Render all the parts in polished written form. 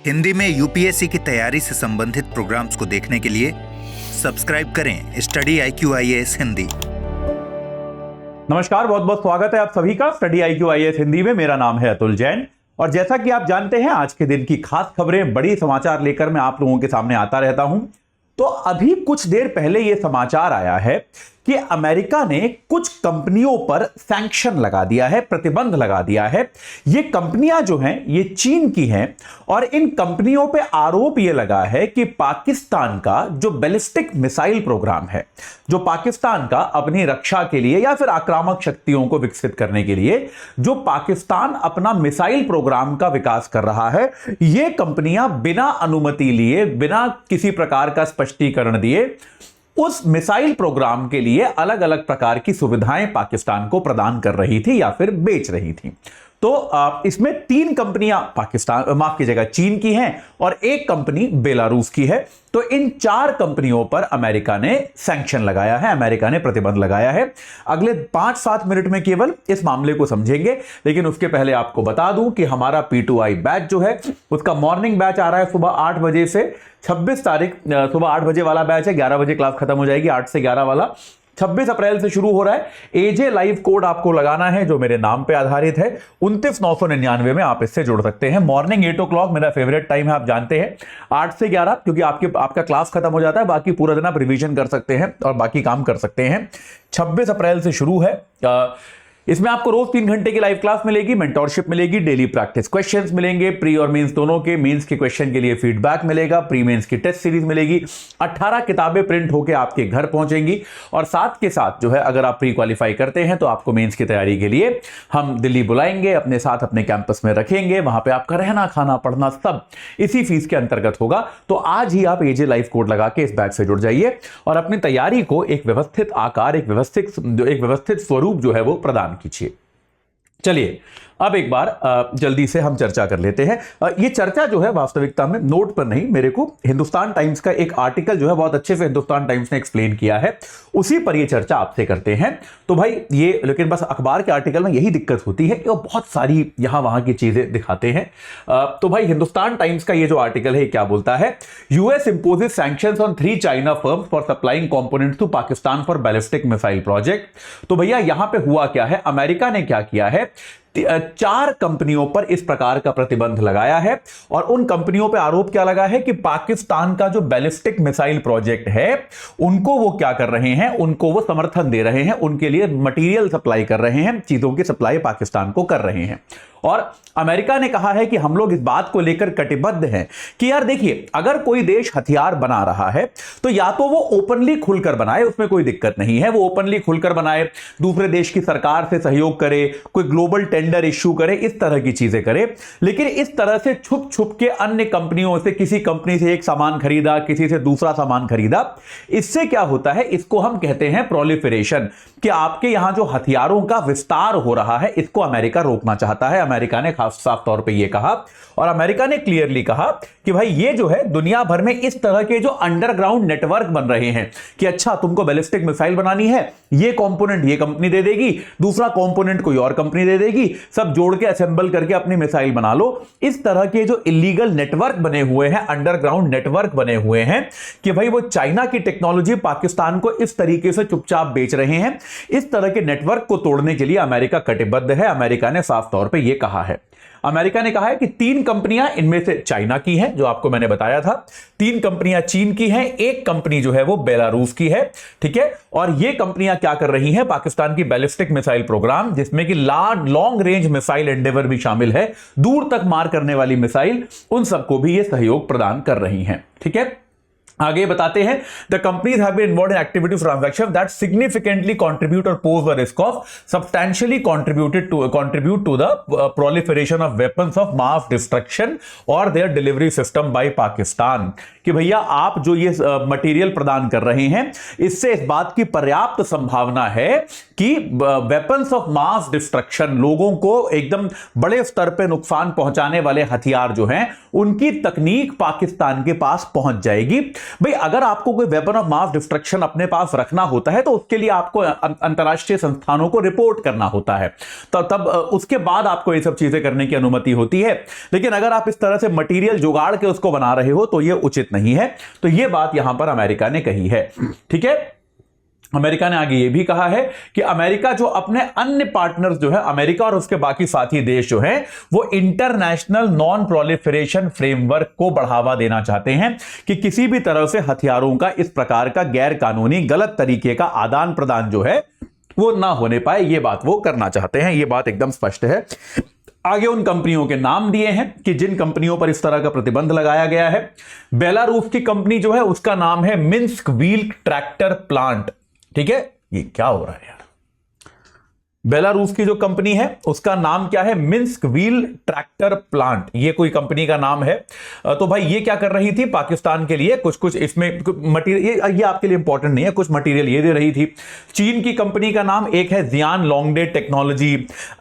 हिंदी में यूपीएससी की तैयारी से संबंधित प्रोग्राम्स को देखने के लिए सब्सक्राइब करें स्टडी IQ IAS हिंदी। नमस्कार, बहुत बहुत स्वागत है आप सभी का स्टडी IQ IAS हिंदी में। मेरा नाम है अतुल जैन और जैसा कि आप जानते हैं आज के दिन की खास खबरें, बड़ी समाचार लेकर मैं आप लोगों के सामने आता रहता हूं। तो अभी कुछ देर पहले यह समाचार आया है कि अमेरिका ने कुछ कंपनियों पर सैंक्शन लगा दिया है, प्रतिबंध लगा दिया है। ये कंपनियां जो हैं ये चीन की हैं और इन कंपनियों पे आरोप ये लगा है कि पाकिस्तान का जो बैलिस्टिक मिसाइल प्रोग्राम है, जो पाकिस्तान का अपनी रक्षा के लिए या फिर आक्रामक शक्तियों को विकसित करने के लिए जो पाकिस्तान अपना मिसाइल प्रोग्राम का विकास कर रहा है, ये कंपनियां बिना अनुमति लिए, बिना किसी प्रकार का स्पष्टीकरण दिए उस मिसाइल प्रोग्राम के लिए अलग अलग प्रकार की सुविधाएं पाकिस्तान को प्रदान कर रही थी या फिर बेच रही थी। तो इसमें 3 कंपनियां चीन की हैं और एक कंपनी बेलारूस की है। तो इन 4 कंपनियों पर अमेरिका ने सैंक्शन लगाया है, अमेरिका ने प्रतिबंध लगाया है। अगले 5-7 मिनट में केवल इस मामले को समझेंगे, लेकिन उसके पहले आपको बता दूं कि हमारा P2I बैच जो है उसका मॉर्निंग बैच आ रहा है सुबह 8 बजे से। 26 तारीख सुबह 8 बजे वाला बैच है, 11 बजे क्लास खत्म हो जाएगी। 8 से 11 वाला 26 अप्रैल से शुरू हो रहा है। एजे लाइव कोड आपको लगाना है जो मेरे नाम पे आधारित है। 29,999 में आप इससे जुड़ सकते हैं। मॉर्निंग 8 o'clock मेरा फेवरेट टाइम है, आप जानते हैं। 8 से 11 क्योंकि आपका क्लास खत्म हो जाता है, बाकी पूरा दिन आप रिवीजन कर सकते हैं और बाकी काम कर सकते हैं। 26 अप्रैल से शुरू है। इसमें आपको रोज 3 घंटे की लाइव क्लास मिलेगी, मेंटोरशिप मिलेगी, डेली प्रैक्टिस क्वेश्चंस मिलेंगे, प्री और मेंस दोनों के। मेंस के क्वेश्चन के लिए फीडबैक मिलेगा, प्री मेंस की टेस्ट सीरीज मिलेगी। 18 किताबें प्रिंट होकर आपके घर पहुंचेंगी और साथ के साथ जो है अगर आप प्री क्वालिफाई करते हैं तो आपको मेंस की तैयारी के लिए हम दिल्ली बुलाएंगे, अपने साथ अपने कैंपस में रखेंगे। वहां पर आपका रहना, खाना, पढ़ना सब इसी फीस के अंतर्गत होगा। तो आज ही आप एजे लाइव कोड लगा के इस बैच से जुड़ जाइए और अपनी तैयारी को एक व्यवस्थित आकार, एक व्यवस्थित स्वरूप जो है वो प्रदान कीजिए। चलिए अब एक बार जल्दी से हम चर्चा कर लेते हैं। ये चर्चा जो है वास्तविकता में नोट पर नहीं, मेरे को हिंदुस्तान टाइम्स का एक आर्टिकल जो है बहुत अच्छे से हिंदुस्तान टाइम्स ने एक्सप्लेन किया है, उसी पर ये चर्चा आपसे करते हैं। तो भाई ये, लेकिन बस अखबार के आर्टिकल में यही दिक्कत होती है कि वो बहुत सारी यहां वहां की चीजें दिखाते हैं। तो भाई हिंदुस्तान टाइम्स का ये जो आर्टिकल है क्या बोलता है? US imposes sanctions on 3 China firms for supplying components to Pakistan for ballistic missile project. तो भैया यहां पे हुआ क्या है? अमेरिका ने क्या किया है? 4 कंपनियों पर इस प्रकार का प्रतिबंध लगाया है और उन कंपनियों पर आरोप क्या लगा है कि पाकिस्तान का जो बैलिस्टिक मिसाइल प्रोजेक्ट है उनको वो क्या कर रहे हैं, उनको वो समर्थन दे रहे हैं, उनके लिए मटेरियल सप्लाई कर रहे हैं, चीजों की सप्लाई पाकिस्तान को कर रहे हैं। और अमेरिका ने कहा है कि हम लोग इस बात को लेकर कटिबद्ध हैं कि यार देखिए, अगर कोई देश हथियार बना रहा है तो या तो वो ओपनली खुलकर बनाए, उसमें कोई दिक्कत नहीं है, वो ओपनली खुलकर बनाए, दूसरे देश की सरकार से सहयोग करे, कोई ग्लोबल टेंडर इश्यू करे, इस तरह की चीजें करे। लेकिन इस तरह से छुप छुप के अन्य कंपनियों से, किसी कंपनी से एक सामान खरीदा, किसी से दूसरा सामान खरीदा, इससे क्या होता है? इसको हम कहते हैं प्रोलिफरेशन, कि आपके यहां जो हथियारों का विस्तार हो रहा है इसको अमेरिका रोकना चाहता है। अमेरिका ने साफ तौर पे ये कहा और अमेरिका ने क्लियरली कहा कि भाई ये जो है दुनिया भर में इस तरह के जो अंडरग्राउंड नेटवर्क बन रहे हैं कि अच्छा तुमको बैलिस्टिक मिसाइल बनानी है, ये कंपोनेंट ये कंपनी दे देगी, दूसरा कंपोनेंट कोई और कंपनी दे देगी, सब जोड़ के असेंबल करके अपनी मिसाइल बना लो। इस तरह के जो इलीगल नेटवर्क बने हुए हैं, अंडरग्राउंड नेटवर्क बने हुए हैं कि भाई वो चाइना की टेक्नोलॉजी पाकिस्तान को इस तरीके से चुपचाप बेच रहे हैं। इस तरह के नेटवर्क को तोड़ने के लिए अमेरिका कटिबद्ध है। अमेरिका ने साफ तौर पे ये कहा है। अमेरिका ने कहा है कि 3 कंपनियां इनमें से चाइना की हैं, जो आपको मैंने बताया था। 3 कंपनियां चीन की हैं, एक कंपनी जो है वो बेलारूस की है, ठीक है। और ये कंपनियां क्या कर रही हैं? पाकिस्तान की बैलिस्टिक मिसाइल प्रोग्राम, जिसमें कि लॉन्ग रेंज मिसाइल एंडेवर भी शामिल है, दूर तक मार करने वाली मिसाइल, उन सबको भी ये सहयोग प्रदान कर रही हैं, ठीक है। आगे बताते हैं, the companies have been involved in activities transaction that significantly contribute और pose the risk of substantially contribute to the proliferation of weapons of mass destruction और their delivery system by Pakistan. कि भैया आप जो ये मटेरियल प्रदान कर रहे हैं, इससे इस बात की पर्याप्त संभावना है कि वेपन्स ऑफ मास डिस्ट्रक्शन, लोगों को एकदम बड़े स्तर पर नुकसान पहुंचाने वाले हथियार जो हैं, उनकी तकनीक पाकिस्तान के पास पहुंच जाएगी। भाई अगर आपको कोई वेपन ऑफ मास डिस्ट्रक्शन अपने पास रखना होता है तो उसके लिए आपको अंतरराष्ट्रीय संस्थानों को रिपोर्ट करना होता है, तो तब उसके बाद आपको ये सब चीजें करने की अनुमति होती है। लेकिन अगर आप इस तरह से मटेरियल जुगाड़ के उसको बना रहे हो तो ये उचित नहीं है। तो ये बात यहां पर अमेरिका ने कही है। ठीक है, अमेरिका ने आगे ये भी कहा है कि अमेरिका जो अपने अन्य पार्टनर्स जो है, अमेरिका और उसके बाकी साथी देश जो हैं, वो इंटरनेशनल नॉन प्रोलिफरेशन फ्रेमवर्क को बढ़ावा देना चाहते हैं कि किसी भी तरह से हथियारों का इस प्रकार का गैर कानूनी गलत तरीके का आदान प्रदान जो है वो ना होने पाए। ये बात वो करना चाहते हैं, ये बात एकदम स्पष्ट है। आगे उन कंपनियों के नाम दिए हैं कि जिन कंपनियों पर इस तरह का प्रतिबंध लगाया गया है। बेलारूस की कंपनी जो है उसका नाम है मिन्स्क व्हील ट्रैक्टर प्लांट। ठीक है, ये क्या हो रहा है यार, बेलारूस की जो कंपनी है उसका नाम क्या है, मिन्स्क व्हील ट्रैक्टर प्लांट, ये कोई कंपनी का नाम है। तो भाई ये क्या कर रही थी, पाकिस्तान के लिए कुछ कुछ इसमें मटेरियल, ये आपके लिए इंपॉर्टेंट नहीं है, कुछ मटेरियल ये दे रही थी। चीन की कंपनी का नाम एक है जियान लॉन्गडे टेक्नोलॉजी,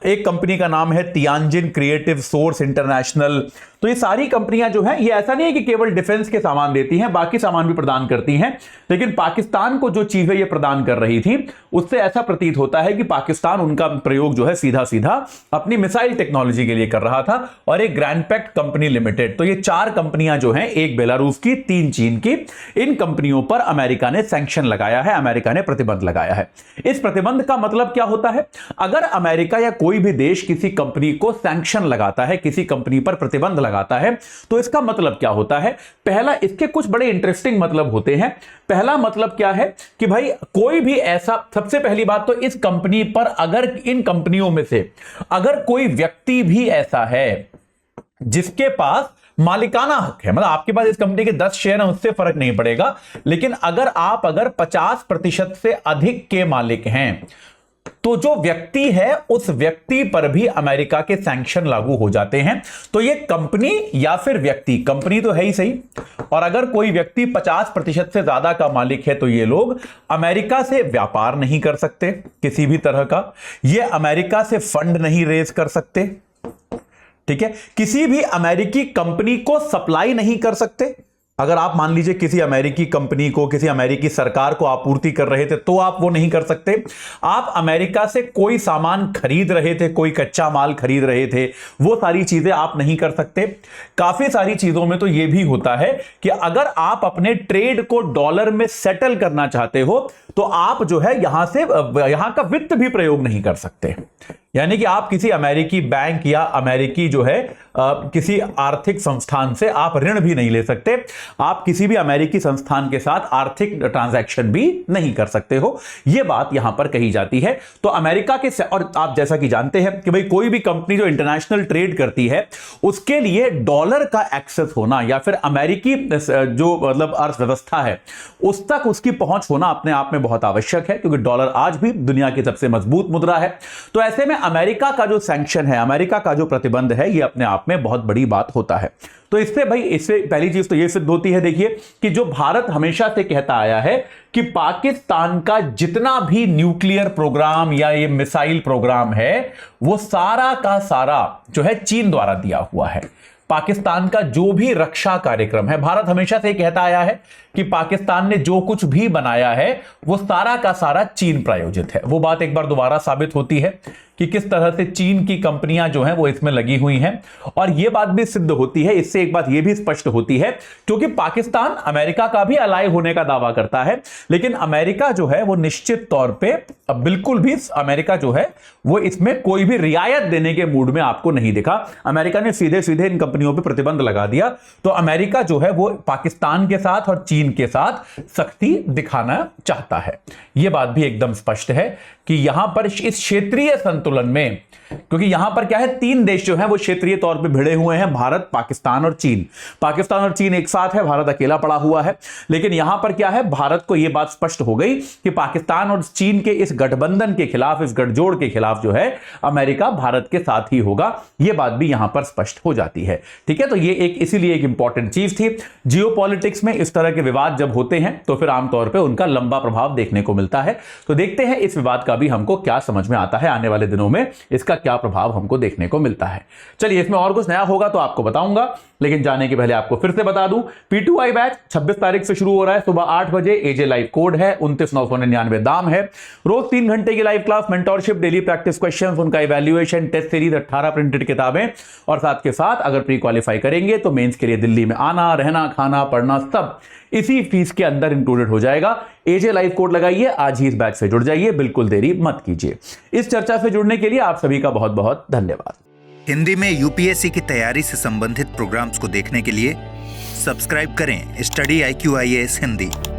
एक कंपनी का नाम है तियानजिन क्रिएटिव सोर्स इंटरनेशनल। तो ये सारी कंपनियां जो हैं, ये ऐसा नहीं है कि केवल डिफेंस के सामान देती हैं, बाकी सामान भी प्रदान करती हैं। लेकिन पाकिस्तान को जो चीजें ये प्रदान कर रही थी उससे ऐसा प्रतीत होता है कि पाकिस्तान उनका प्रयोग जो है सीधा सीधा अपनी मिसाइल टेक्नोलॉजी के लिए कर रहा था। और एक ग्रैंड पैक्ट कंपनी लिमिटेड, तो ये 4 कंपनियां जो हैं, एक बेलारूस की, 3 चीन की, इन कंपनियों पर अमेरिका ने सैंक्शन लगाया है, अमेरिका ने प्रतिबंध लगाया है। इस प्रतिबंध का मतलब क्या होता है, अगर अमेरिका या कोई भी देश किसी कंपनी को सैंक्शन लगाता है, किसी कंपनी पर प्रतिबंध लगाता है, तो इसका मतलब क्या होता है। पहला, इसके कुछ बड़े इंटरेस्टिंग मतलब होते हैं। पहला मतलब क्या है कि भाई कोई भी ऐसा, सबसे पहली बात तो इस कंपनी पर, अगर इन कंपनियों में से अगर कोई व्यक्ति भी ऐसा है जिसके पास मालिकाना हक है, मतलब आपके पास इस कंपनी के 10 शेयर हैं, उससे फर्क नहीं पड़ेगा, लेकिन अगर 50% से अधिक के मालिक हैं तो जो व्यक्ति है उस व्यक्ति पर भी अमेरिका के सैंक्शन लागू हो जाते हैं। तो ये कंपनी या फिर व्यक्ति, कंपनी तो है ही सही, और अगर कोई व्यक्ति 50% से ज्यादा का मालिक है तो ये लोग अमेरिका से व्यापार नहीं कर सकते किसी भी तरह का, ये अमेरिका से फंड नहीं रेज कर सकते, ठीक है, किसी भी अमेरिकी कंपनी को सप्लाई नहीं कर सकते। अगर आप मान लीजिए किसी अमेरिकी कंपनी को, किसी अमेरिकी सरकार को आपूर्ति कर रहे थे तो आप वो नहीं कर सकते। आप अमेरिका से कोई सामान खरीद रहे थे, कोई कच्चा माल खरीद रहे थे, वो सारी चीजें आप नहीं कर सकते। काफी सारी चीजों में तो ये भी होता है कि अगर आप अपने ट्रेड को डॉलर में सेटल करना चाहते हो तो आप जो है यहां का वित्त भी प्रयोग नहीं कर सकते। यानी कि आप किसी अमेरिकी बैंक या अमेरिकी जो है किसी आर्थिक संस्थान से आप ऋण भी नहीं ले सकते, आप किसी भी अमेरिकी संस्थान के साथ आर्थिक ट्रांजैक्शन भी नहीं कर सकते हो। यह बात यहां पर कही जाती है। तो अमेरिका के, और आप जैसा कि जानते हैं कि भाई कोई भी कंपनी जो इंटरनेशनल ट्रेड करती है उसके लिए डॉलर का एक्सेस होना या फिर अमेरिकी जो मतलब अर्थव्यवस्था है उस तक उसकी पहुंच होना अपने आप में बहुत आवश्यक है, क्योंकि डॉलर आज भी दुनिया की सबसे मजबूत मुद्रा है। तो ऐसे में अमेरिका का जो सैंक्शन है, अमेरिका का जो प्रतिबंध है, यह अपने आप में बहुत बड़ी बात होता है। तो इससे पहली चीज तो यह सिद्ध होती है, देखिए, कि जो भारत हमेशा से कहता आया है कि पाकिस्तान का जितना भी न्यूक्लियर प्रोग्राम या ये मिसाइल प्रोग्राम है वो सारा का सारा जो है चीन द्वारा दिया हुआ है। पाकिस्तान का जो भी रक्षा कार्यक्रम है, भारत हमेशा से कहता आया है कि पाकिस्तान ने जो कुछ भी बनाया है वो सारा का सारा चीन प्रायोजित है। वो बात एक बार दोबारा साबित होती है कि किस तरह से चीन की कंपनियां जो हैं वो इसमें लगी हुई हैं। और यह बात भी सिद्ध होती है, इससे एक बात यह भी स्पष्ट होती है, क्योंकि पाकिस्तान अमेरिका का भी अलाय होने का दावा करता है, लेकिन अमेरिका जो है वो निश्चित तौर पे बिल्कुल भी, अमेरिका जो है वो इसमें कोई भी रियायत देने के मूड में आपको नहीं दिखा। अमेरिका ने सीधे सीधे इन कंपनियों पर प्रतिबंध लगा दिया। तो अमेरिका जो है वो पाकिस्तान के साथ और चीन के साथ सख्ती दिखाना चाहता है। यह बात भी एकदम स्पष्ट है कि यहां पर इस क्षेत्रीय संतुलन में, क्योंकि यहां पर क्या है, 3 देश जो हैं वो क्षेत्रीय तौर पे भिड़े हुए हैं, भारत, पाकिस्तान और चीन। पाकिस्तान और चीन एक साथ है, भारत अकेला पड़ा हुआ है। लेकिन यहां पर क्या है, भारत को यह बात स्पष्ट हो गई कि पाकिस्तान और चीन के इस गठबंधन के खिलाफ, इस गठजोड़ के खिलाफ जो है अमेरिका भारत के साथ ही होगा। यह बात भी यहां पर स्पष्ट हो जाती है। ठीक है, तो ये इसीलिए एक इंपॉर्टेंट चीज थी। जियोपॉलिटिक्स में इस तरह के विवाद जब होते हैं तो फिर आमतौर पर उनका लंबा प्रभाव देखने को मिलता है। तो देखते हैं इस विवाद का भी हमको क्या समझ में आता है आने वाले दिनों में, इसका क्या प्रभाव हमको देखने को मिलता है। चलिए, इसमें और कुछ नया होगा तो आपको बताऊंगा, लेकिन जाने के पहले आपको फिर से बता दूं, P2I बैच 26 तारीख से शुरू हो रहा है सुबह 8 बजे। एजे लाइव कोड है 29,999 दाम है। रोज 3 घंटे की live class, mentorship, daily practice questions, उनका इवैल्यूएशन, टेस्ट सीरीज, 18 प्रिंटेड किताबें, और साथ के साथ अगर प्री क्वालिफाई करेंगे तो मेंस के लिए दिल्ली में आना, रहना, खाना, पढ़ना सब इसी फीस के अंदर इंक्लूडेड हो जाएगा। एजे लाइव कोड लगाइए, आज ही इस बैच से जुड़ जाइए, बिल्कुल देरी मत कीजिए। इस चर्चा से जुड़ने के लिए आप सभी का बहुत बहुत धन्यवाद। हिंदी में यूपीएससी की तैयारी से संबंधित प्रोग्राम्स को देखने के लिए सब्सक्राइब करें स्टडी IQ IAS हिंदी।